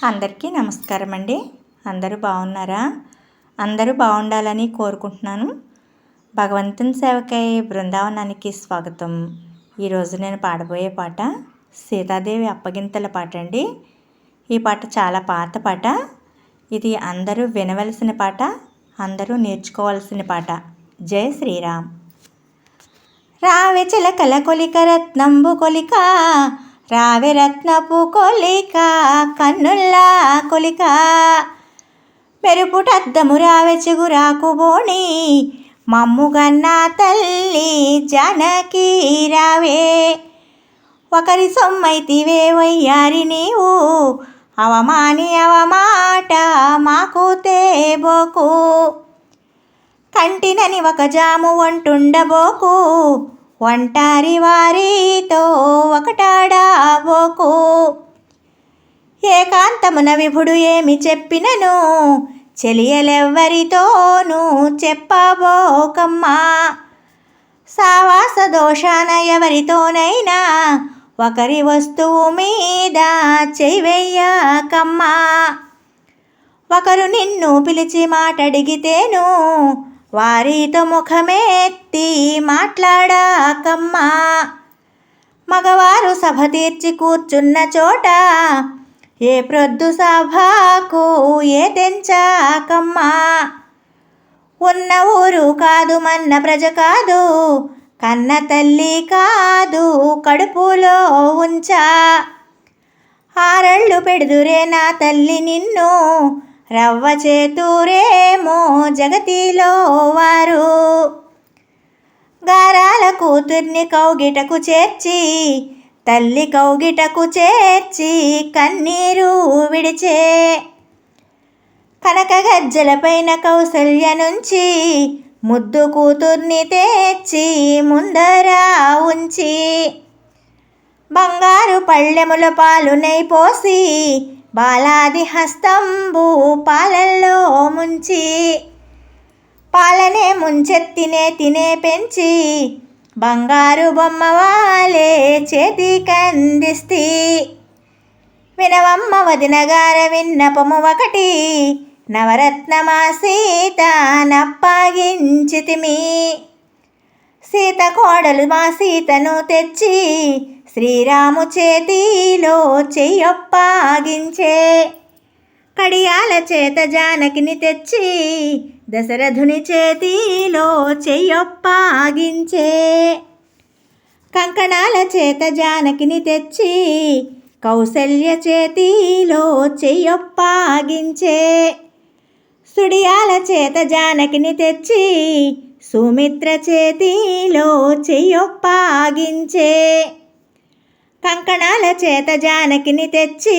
అందరికీ నమస్కారం అండి. అందరూ బాగున్నారా? అందరూ బాగుండాలని కోరుకుంటున్నాను. భగవంతుని సేవకై బృందావనానికి స్వాగతం. ఈరోజు నేను పాడబోయే పాట సీతాదేవి అప్పగింతల పాట అండి. ఈ పాట చాలా పాత పాట. ఇది అందరూ వినవలసిన పాట, అందరూ నేర్చుకోవాల్సిన పాట. జై శ్రీరామ్. రావె చిలకల కొలిక రత్నంబు కొలిక, రావె రత్నపు కొలిక కన్నుల్లా కొలిక, మెరుపుటద్దము రావె చిగురాకు బోణి, మమ్ముగన్నా తల్లి జానకి రావే. ఒకరి సొమ్మైతివే వయ్యారి నీవు, అవమాని అవమాట మాకు తేబోకు, కంటినని ఒక జాము వంటుండబోకు, ఒంటారి వారితో ఒకటాడబోకు. ఏకాంతమున విభుడు ఏమి చెప్పినను, చెలియలెవ్వరితోనూ చెప్పబోకమ్మా. సావాస దోషాన ఎవరితోనైనా, ఒకరి వస్తువు మీద చెయ్యకమ్మా. ఒకరు నిన్ను పిలిచి మాటడిగితేను, వారితో ముఖమెత్తి మాట్లాడకమ్మా. మగవారు సభ తీర్చి కూర్చున్న చోట, ఏ ప్రొద్దు సభకు ఏ తెంచకమ్మా. ఉన్న ఊరు కాదు మన్న ప్రజ కాదు, కన్న తల్లి కాదు కడుపులో ఉంచా. ఆరళ్ళు పెడుదురే నా తల్లి నిన్ను, రవ్వ చేతురేమో జగతిలో వారు. గారాల కూతుర్ని కౌగిటకు చేర్చి, తల్లి కౌగిటకు చేర్చి కన్నీరు విడిచే. కనక గజ్జలపైన కౌసల్య నుంచి, ముద్దు కూతుర్ని తెచ్చి ముందర ఉంచి, బంగారు పళ్ళెముల పాలు నెయ్యి పోసి, బాలాది హస్తంబు పాలల్లో ముంచి, పాలనే ముంచెత్తినే తినే పెంచి, బంగారు బొమ్మ వాలే చేతికందిస్తి. వినవమ్మ వదినగార విన్నపము ఒకటి, నవరత్నమా సీత నప్పగించితిమి. సీత కోడలు మా సీతను తెచ్చి, శ్రీరాము చేతిలో చెయ్యొప్పగించే. కడియాల చేత జానకిని తెచ్చి, దశరథుని చేతిలో చెయ్యొప్పగించే. కంకణాల చేత జానకిని తెచ్చి, కౌసల్య చేతిలో చెయ్యొప్పగించే. సుడియాల చేత జానకిని తెచ్చి, సుమిత్ర చేతిలో చెయ్యొప్పగించే. కంకణాల చేత జానకిని తెచ్చి,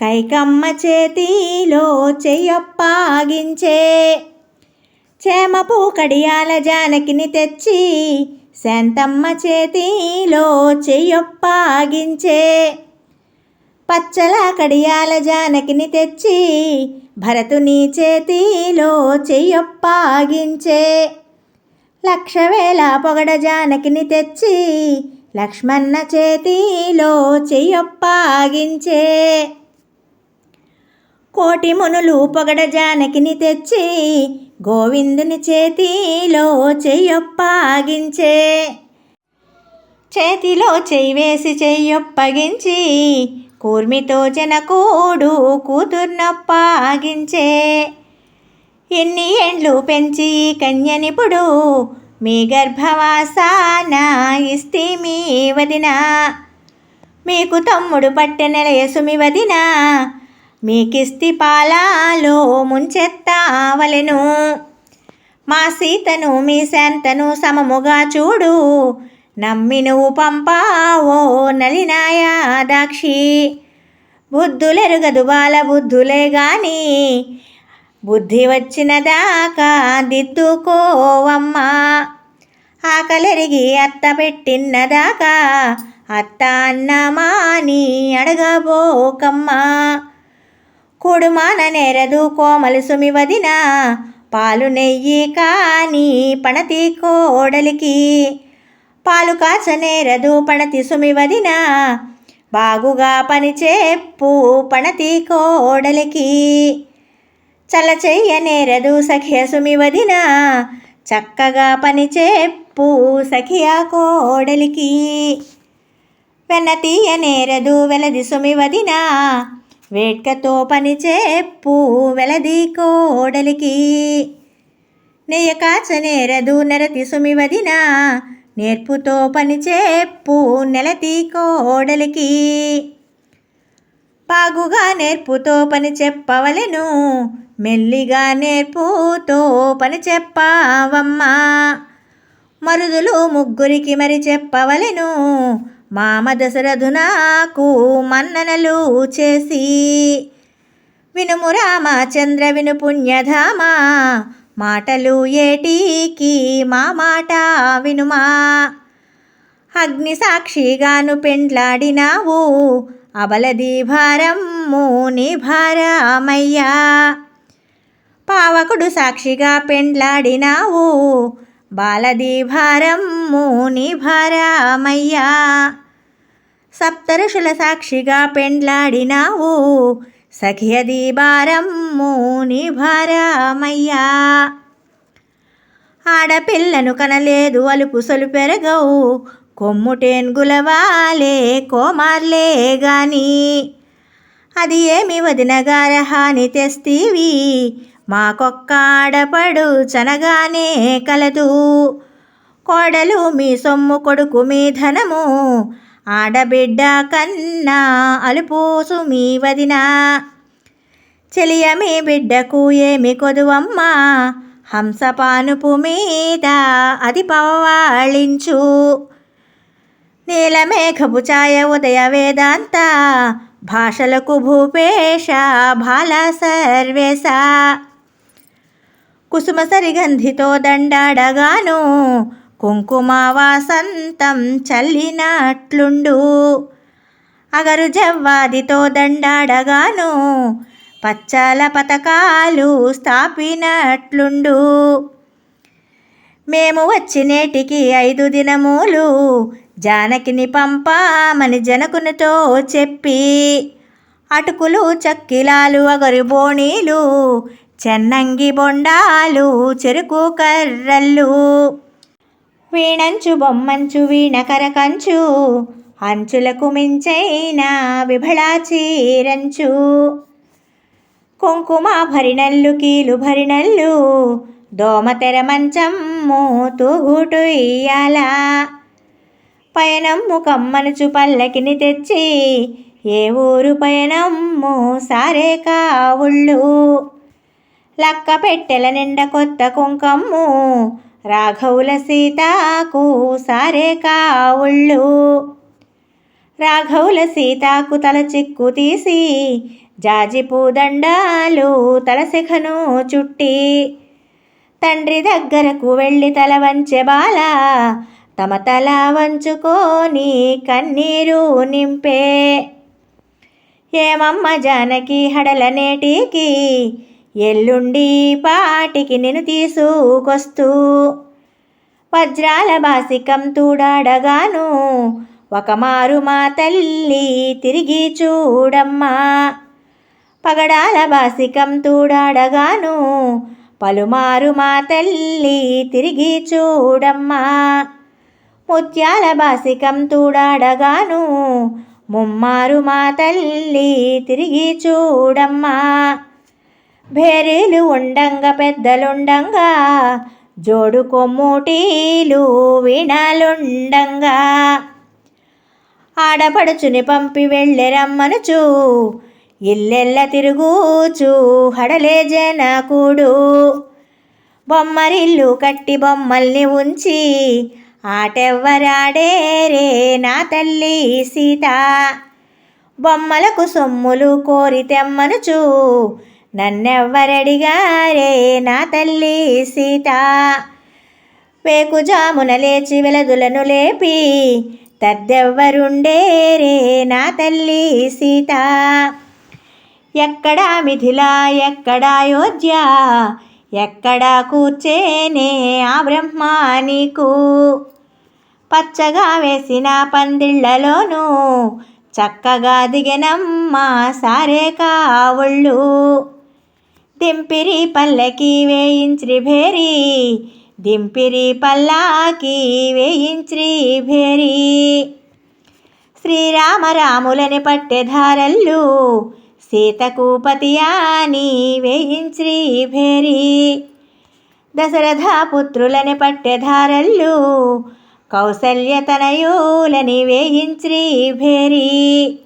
కైకమ్మ చేతిలో చెయ్యొప్పగించే. చేమపు కడియాల జానకిని తెచ్చి, శాంతమ్మ చేతిలో చెయ్యొప్పగించే. పచ్చల కడియాల జానకిని తెచ్చి, భరతుని చేతిలో చెయ్యొప్పగించే. లక్షవేల పొగడ జానకిని తెచ్చి, లక్ష్మణ చేతిలో చెయ్యొప్పగించే. కోటి మునులు పొగడ జానకిని తెచ్చి, గోవిందుని చేతిలో చెయ్యొప్పగించే. చేతిలో చెయ్యి వేసి చెయ్యొప్పగించి, కూర్మితో జనకుడు కూతుర్నొప్పగించే. ఎన్ని ఏండ్లు పెంచి కన్యనిపుడు, మీ గర్భవాసాన ఇస్తిమి వదిన. మీకు తమ్ముడు పట్టె నెలయసుమి వదిన, మీకిస్తి పాలలో ముంచెత్తవలెను. మా సీతను మీ శాంతను సమముగా చూడు, నమ్మి నువ్వు పంపావో నలినాయాదాక్షి. బుద్ధులెరుగదు బాల బుద్ధులే గాని, బుద్ధి వచ్చిన దాకా దిద్దుకోవమ్మా. ఆకలెరిగి అత్త పెట్టినదాకా, అత్త అన్నమాని అడగబోకమ్మా. కుడుమాన నేరదు కోమలి సుమి వదిన, పాలు నెయ్యి కాని పణతి కోడలికి. పాలు కాచనేరదు పణతి సుమి వదిన, బాగుగా పని చెప్పు పణతి కోడలికి. చల్ల చెయ్యనేరదు సఖియ సుమి వదిన, చక్కగా పని చెప్పు సఖియ కోడలికి. వెన్న తీయనేరదు వెలది సుమి వదిన, వేట్కతో పని చెప్పు వెలది కోడలికి. నెయ్య కాచనేరదు నెరతి సుమి వదిన, నేర్పుతో పని చెప్పు నెలతి కోడలికి. బాగుగా నేర్పుతో పని చెప్పవలెను, మెల్లిగా నేర్పుతో పని చెప్పవమ్మా. మరుదులు ముగ్గురికి మరి చెప్పవలెను, మామ దశరథునాకు మన్ననలు చేసి. వినుము రామచంద్ర విను పుణ్యధామ, మాటలు ఏటికి మా మాట వినుమా. అగ్ని సాక్షిగాను పెండ్లాడినావు, అబలది భారమ్ము నీ భారమయ్యా. పావకుడు సాక్షిగా పెండ్లాడినావు, బాలది భారమ్ము నీ భారమయ్యా. సప్తఋషుల సాక్షిగా పెండ్లాడినావు, సఖియది భారమ్ము నీ భారమయ్యా. ఆడపిల్లను కనలేదు అలుపు సొలుపెరగవు, కొమ్ముటేన్గులవాలే కోమార్లే గాని. అది ఏమి వదినగార హాని తెస్తీవి, మాకొక్క ఆడపడు చనగానే కలదు. కోడలు మీ సొమ్ము కొడుకు మీ ధనము, ఆడబిడ్డ కన్నా అలుపు సుమి వదిన. చెలియ మీ బిడ్డకు ఏమి కొదువమ్మా, హంసపానుపు మీద అది పవ్వాళించు. నీలమేఘపు ఛాయ ఉదయ వేదాంత, భాషలకు భూపేశ బాల సర్వేశ. కుసుమ సరిగంధితో దండాడగాను, కుంకుమ వాసంతం చల్లినట్లుండు. అగరు జవ్వాదితో దండాడగాను, పచ్చల పతకాలు స్థాపినట్లుండు. మేము వచ్చి నేటికి 5 దినములు, జానకిని పంపామని జనకునితో చెప్పి. అటుకులు చక్కిలాలు అగరు బోణీలు, చెన్నంగి బొండాలు చెరుకు కర్రళ్ళు. వీణంచు బొమ్మంచు వీణ కరకంచు, అంచులకు మించైన విభళా చీరంచు. కుంకుమ భరినల్లు కీలు భరినల్లు, దోమతెర మంచమ్ము తూగుటు ఇయ్యాల. పయనమ్ము కమ్మనుచు పల్లకిని తెచ్చి, ఏ ఊరు పయనమ్ము సారే కావుళ్ళు. లక్క పెట్టెల నిండ కొత్త కుంకమ్ము, రాఘవుల సీతాకు సారే కావుళ్ళు. రాఘవుల సీతాకు తల చిక్కు తీసి, జాజిపూ దండాలు తలశిఖను చుట్టి. తండ్రి దగ్గరకు వెళ్ళి తల వంచె బాల, తమ తల వంచుకొని కన్నీరు నింపే. ఏమమ్మ జానకి హడల నేటికి, ఎల్లుండి పాటికి నిన్ను తీసుకొస్తూ. వజ్రాల బాసికం తూడాడగాను, ఒకమారు మా తల్లి తిరిగి చూడమ్మా. పగడాల బాసికం తూడాడగాను, పలుమారు మా తల్లి తిరిగి చూడమ్మా. ముత్యాల బాసికం తూడాడగాను, ముమ్మారు మా తల్లి తిరిగి చూడమ్మా. భేరీలు ఉండంగా పెద్దలుండంగా, జోడు కొమ్ముటీలు వీణాలుండంగా. ఆడపడుచుని పంపి వెళ్ళెరమ్మనుచు, ఇల్లెల్ల తిరుగుచు హడలే జనకుడు. బొమ్మరిల్లు కట్టి బొమ్మల్ని ఉంచి, ఆటెవ్వరాడేరే నా తల్లి సీత. బొమ్మలకు సొమ్ములు కోరి తెమ్మనుచు, నన్నెవ్వరడిగారే నా తల్లి సీత. వేకుజామున లేచి వెలదులను లేపి, తద్దెవ్వరుండేరే నా తల్లి సీత. ఎక్కడా మిథిలా ఎక్కడా అయోధ్య, ఎక్కడా కూర్చేనే ఆ బ్రహ్మ నీకు. పచ్చగా వేసిన పందిళ్లలోనూ, చక్కగా దిగెనమ్మ సారే కావుళ్ళు. దింపిరి పల్లకి వేయించి భేరి, దింపిరి పల్లాకి వేయించి భేరి. శ్రీరామరాములని పట్టెధారల్లు, సీతకు పతియాని వేయించి భేరి. దశరథ పుత్రులని పట్టెధారల్లు, కౌసల్య తనయులని వేయించి భేరి.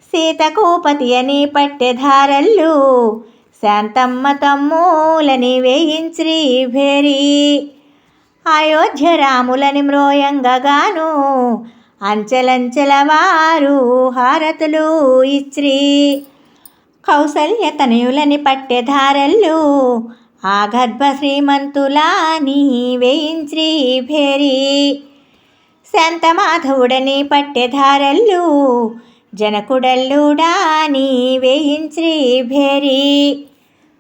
సీతకు పతియని పట్టెధారల్లు, శాంతమ్మ తమ్ములని వేయించి భేరి. అయోధ్య రాములని మ్రోయంగగాను, అంచెలంచెల వారు హారతులు ఇచ్చి. కౌసల్య తనయులని పట్టెధారల్లు, ఆ గర్భ శ్రీమంతులాని వేయించి భేరి. శాంతమాధవుడని పట్టెధారల్లు, జనకుడల్లుడాని వేయించి భేరి.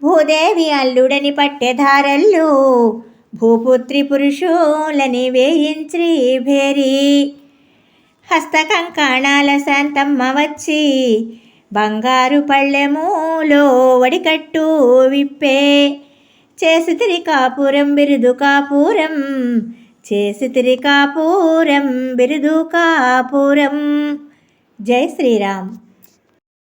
భూదేవి అల్లుడని పట్టెధారల్లు, భూపుత్రి పురుషులని వేయించి భేరి. హస్తకంకణాల శాంతమ్మ వచ్చి, బంగారు పళ్ళెములో వడికట్టు విప్పే. చేసితిరి కాపురం బిరుదు కాపురం, చేసితిరి కాపురం బిరుదు కాపురం. జై శ్రీరామ్.